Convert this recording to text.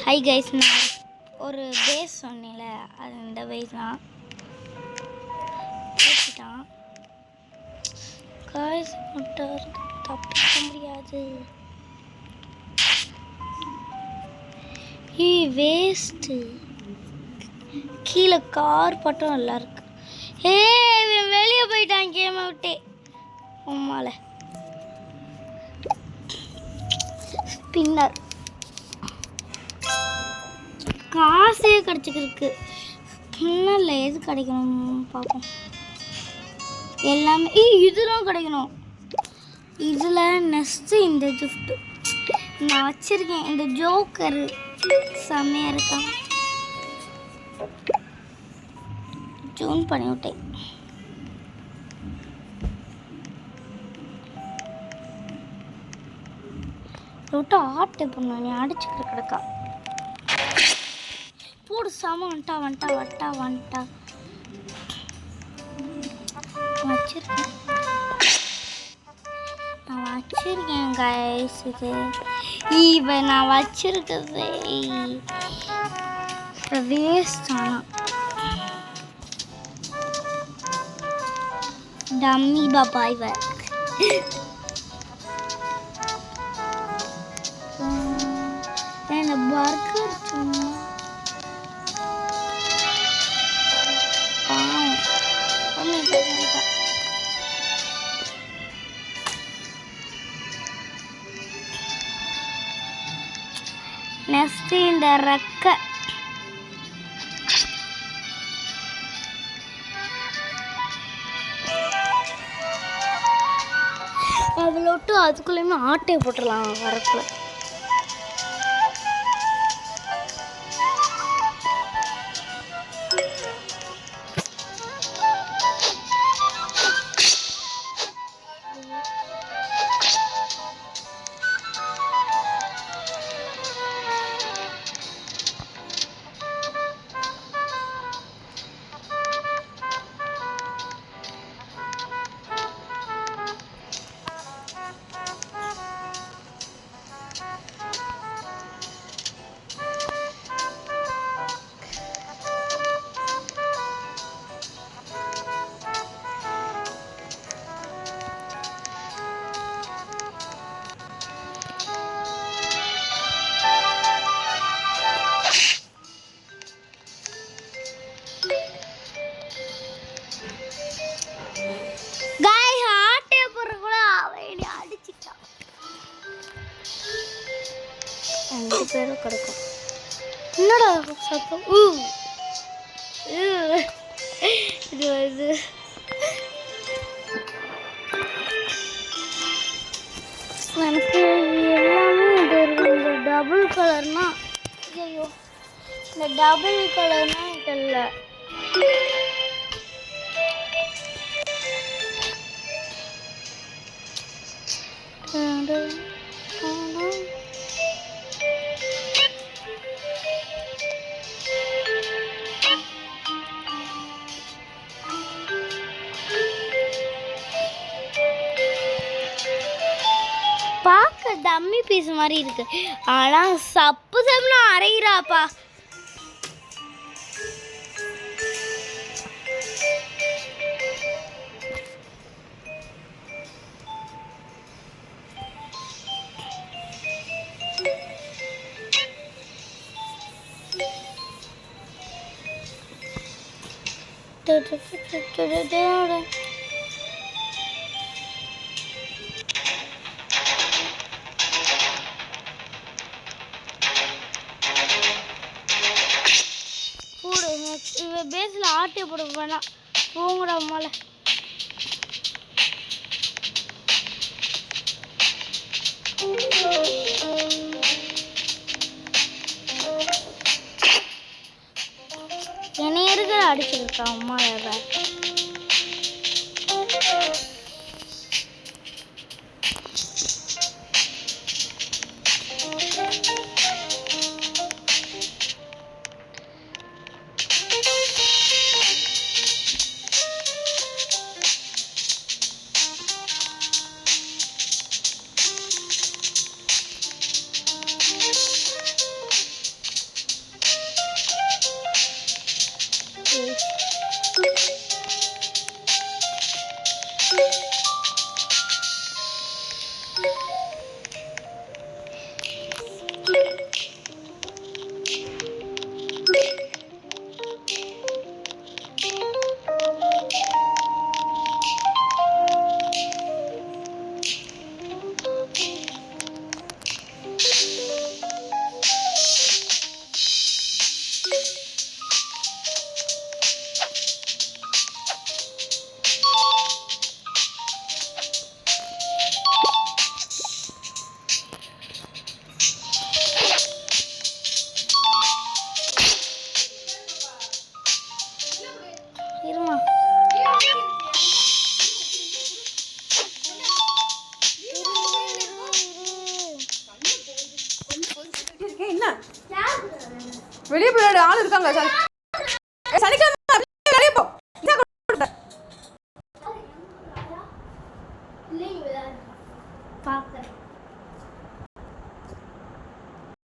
Hi guys, நான் ஒரு base சொன்னேன்ல, அது இந்த பேஸ் தான் போட்டுட்டான். காய்ஸ் மட்டும் தப்பிக்க முடியாது. வேஸ்ட்டு கீழே கார் பட்டம் நல்லா இருக்கு. வெளியே போயிட்டான் கேமை விட்டே. உம்மால ஸ்பின்னர் காசே கிடச்சிக்கிருக்கு. ஸ்பின்னரில் எது கிடைக்கணும் பார்ப்போம். எல்லாமே இதெல்லாம் கிடைக்கணும். இதில் நெக்ஸ்ட்டு இந்த கிஃப்ட்டு நான் வச்சுருக்கேன். இந்த ஜோக்கர் செம்மையாக இருக்கா. ஜூன் பண்ணி விட்டேன். விட்டு ஆட்டை பண்ண நீ அடிச்சுக்கிட்டு கிடக்கா. போடு சாம வந்துட்டா வந்துட்டா வந்துட்டா வந்துட்டா வச்சிருக்கேன். நான் வச்சிருக்கேன் கைஸ். இது நான் வச்சிருக்கிறது வேஸ்ட். ஆனால் டம்மி பாப்பா இவ. இந்த பர்கர் சும்மா நெக்ஸ்ட் இந்த ரெக்கை அதில் விட்டு அதுக்குள்ளேயுமே ஆட்டையை போட்டுடலாம் வரக்குள்ள. பேரும் கிடைக்கும். என்னடா சத்தம்? இது வருது. எனக்கு எல்லாமே இது இந்த டபுள் கலர்னா, ஐயோ இந்த டபுள் கலர்னா இது இல்லை. பார்க்க டம்மி பீஸ் மாதிரி இருக்கு, ஆனால் சப்பு சப்புன்னு அரைகிறாப்பா. இவ பேஸில் ஆட்டிய போட வேணாம், போங்கடா மேலே. என்னைய இருக்கிற அடிச்சிருக்கா அம்மா. என்ன வெளியே போய் ஆள் இருக்காங்க சனிக்கிழமை